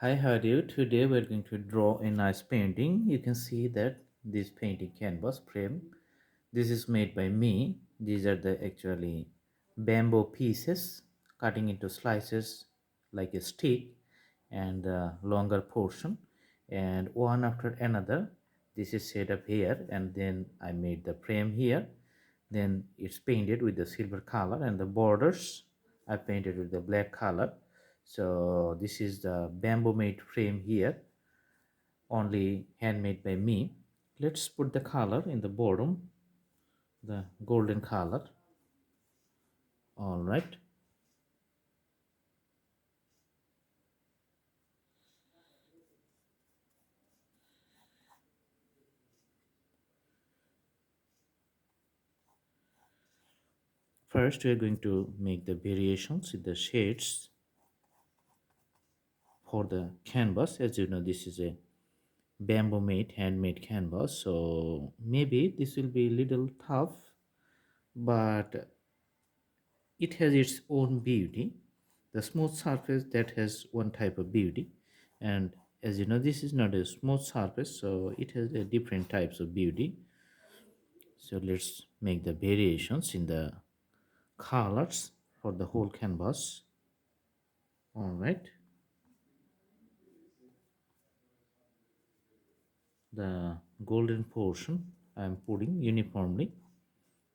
Hi, how are you? Today we're going to draw a nice painting. You can see that this painting canvas frame. This is made by me. These are the actually bamboo pieces cutting into slices like a stick and the longer portion and one after another. This is set up here and then I made the frame here. Then it's painted with the silver color and the borders I painted with the black color. So this is the bamboo made frame here, only handmade by me. Let's put the color in the bottom, the golden color. All right. First we are going to make the variations in the shades for the canvas. As you know, this is a bamboo made handmade canvas, so maybe this will be a little tough, but it has its own beauty. The smooth surface that has one type of beauty, and as you know, this is not a smooth surface, so it has a different types of beauty. So let's make the variations in the colors for the whole canvas. All right, the golden portion I am putting uniformly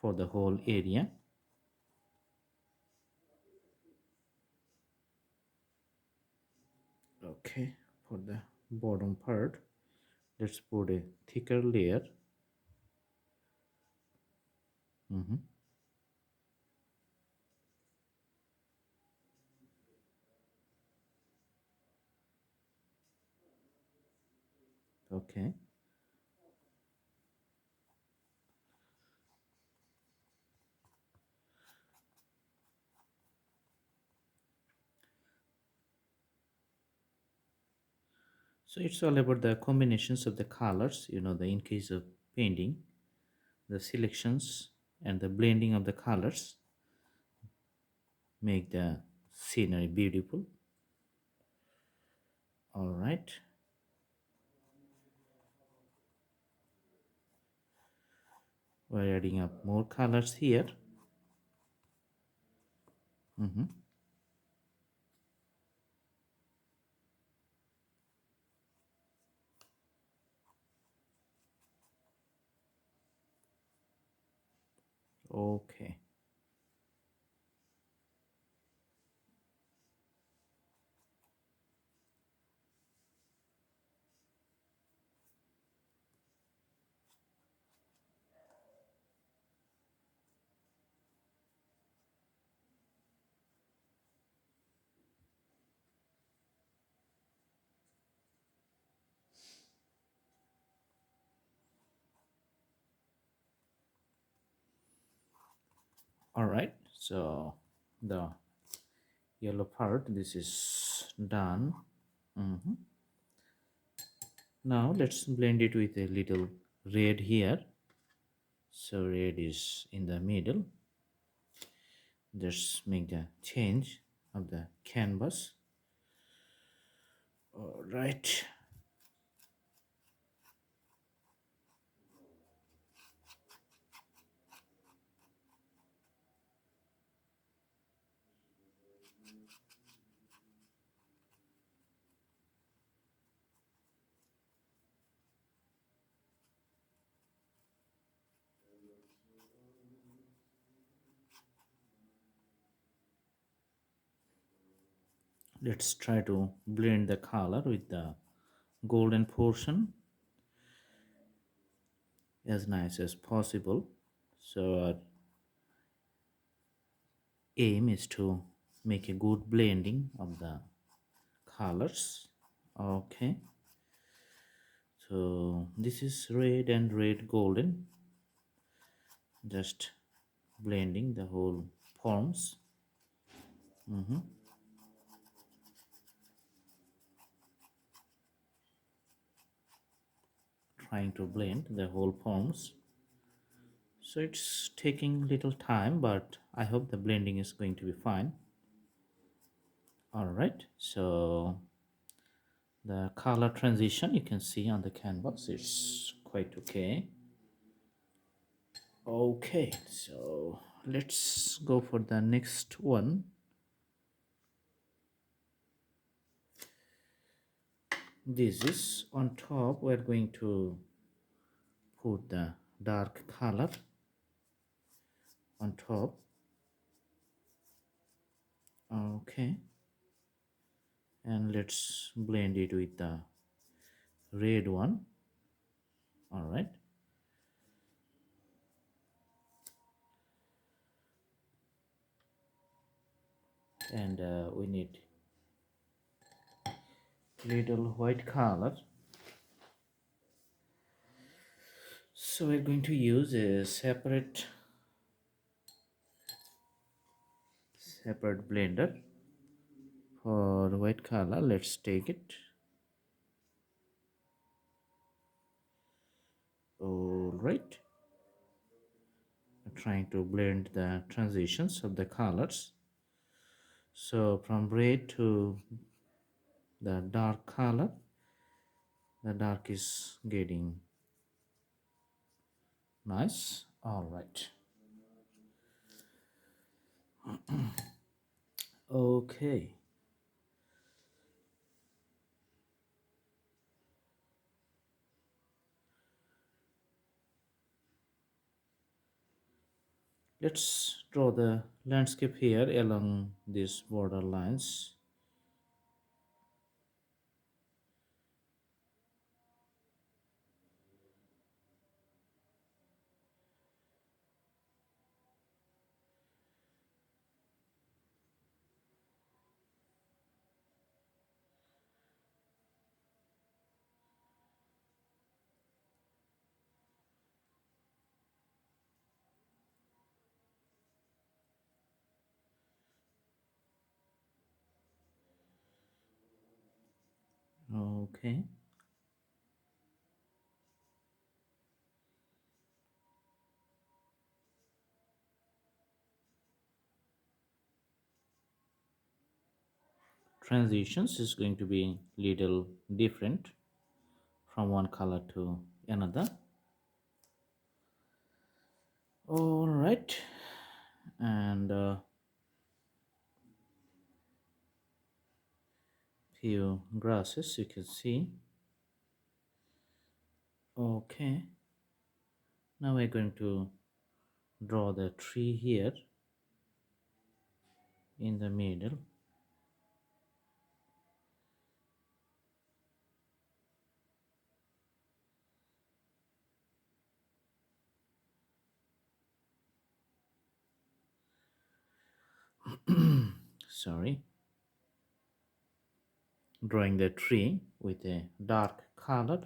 for the whole area. Okay, for the bottom part, let's put a thicker layer. Mhm. Okay, so it's all about the combinations of the colors. You know, the in case of painting, the selections and the blending of the colors make the scenery beautiful. All right, we're adding up more colors here. Mhm. Okay. All right, so the yellow part, this is done. Mhm. Now let's blend it with a little red here. So red is in the middle. Just make the change of the canvas. All right. Let's try to blend the color with the golden portion as nice as possible. So our aim is to make a good blending of the colors. Okay, so this is red and red golden, just blending the whole forms. Mhm. Trying to blend the whole forms, so it's taking little time, but I hope the blending is going to be fine. All right, so The color transition you can see on the canvas is quite okay. Okay, so let's go for the next one. This is on top. We're going to put the dark color on top. Okay, and let's blend it with the red one. All right, and we need little white color. So we're going to use a separate blender for white color. Let's take it. All right, trying to blend the transitions of the colors. So from red to the dark color, the dark is getting nice. All right. Okay, let's draw the landscape here along these border lines. Okay, transitions is going to be little different from one color to another. All right, and few grasses you can see. Okay, now we're going to draw the tree here in the middle. Sorry, drawing the tree with a dark color.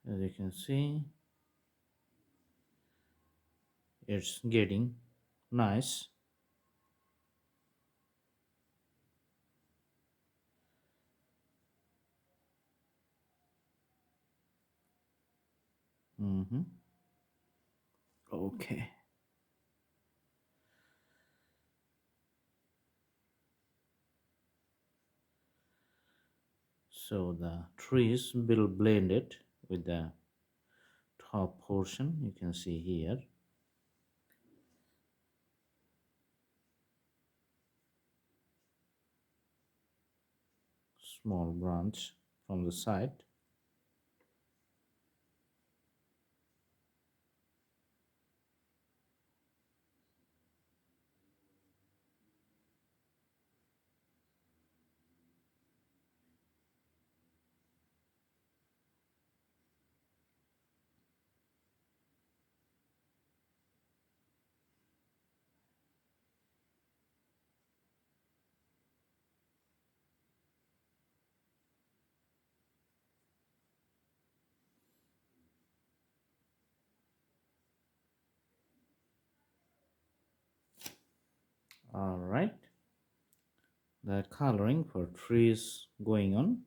As you can see, it's getting nice. Okay, so the trees will blend it with the top portion you can see here. Small branch from the side. All right, the coloring for trees going on.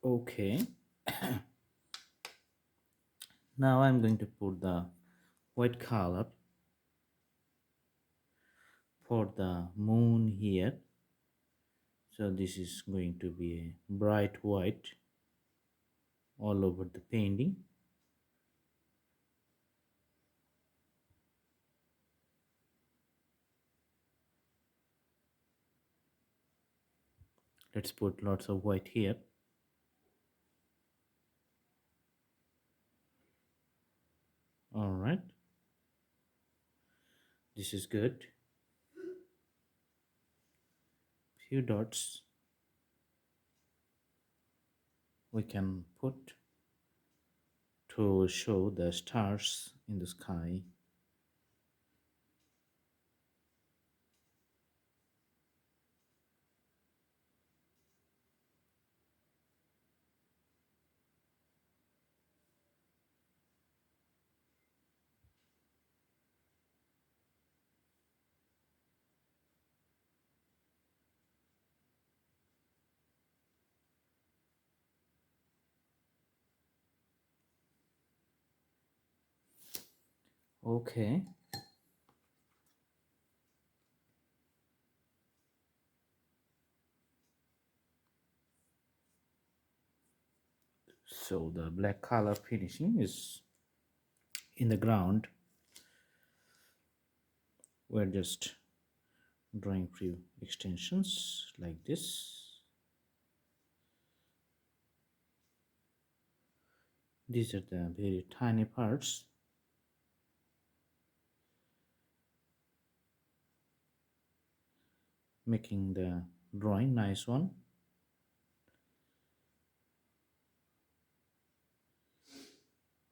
Okay, now I'm going to put the white color for the moon here. So this is going to be a bright white all over the painting. Let's put lots of white here. All right, this is good. Few dots we can put to show the stars in the sky. Okay, so the black color finishing is in the ground. We're just drawing few extensions like this. These are the very tiny parts, making the drawing nice one.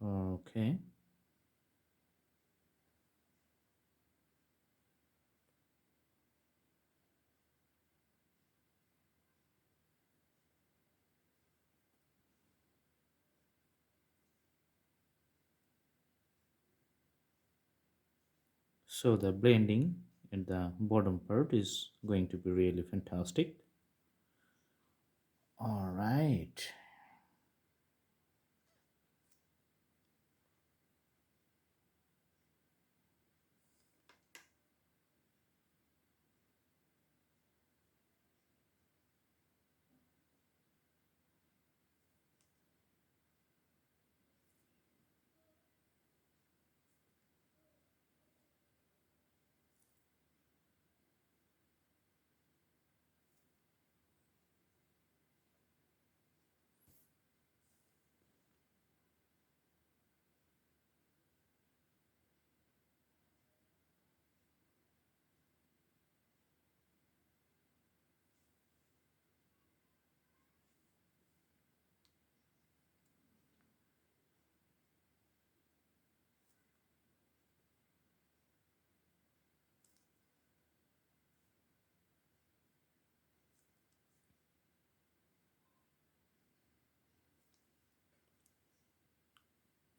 Okay, so the blending at the bottom part is going to be really fantastic. All right,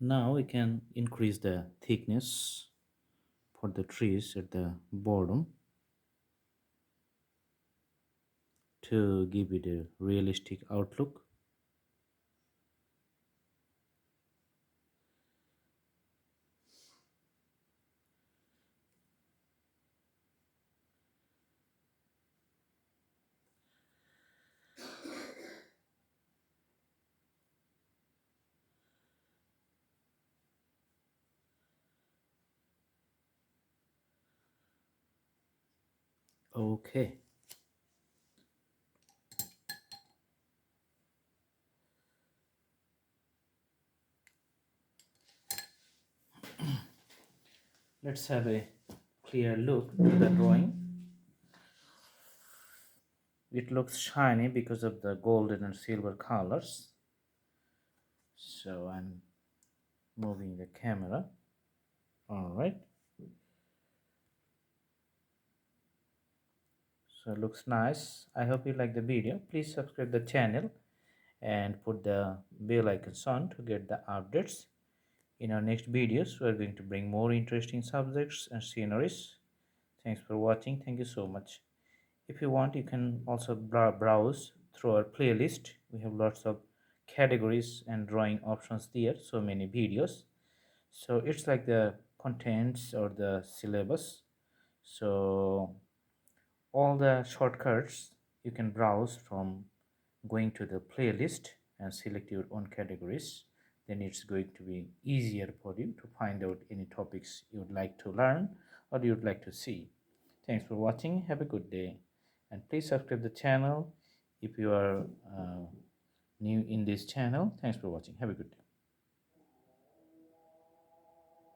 now we can increase the thickness for the trees at the bottom to give it a realistic outlook. Okay, let's have a clear look to the drawing. It looks shiny because of the golden and silver colors. So I'm moving the camera. All right, so it looks nice. I hope you like the video. Please subscribe the channel and put the bell icons on to get the updates. In our next videos, we are going to bring more interesting subjects and sceneries. Thanks for watching. Thank you so much. If you want, you can also browse through our playlist. We have lots of categories and drawing options there, so many videos. So it's like the contents or the syllabus. So all the shortcuts you can browse from going to the playlist and select your own categories. Then it's going to be easier for you to find out any topics you would like to learn or you would like to see. Thanks for watching. Have a good day, and please subscribe the channel if you are new in this channel. Thanks for watching. Have a good day.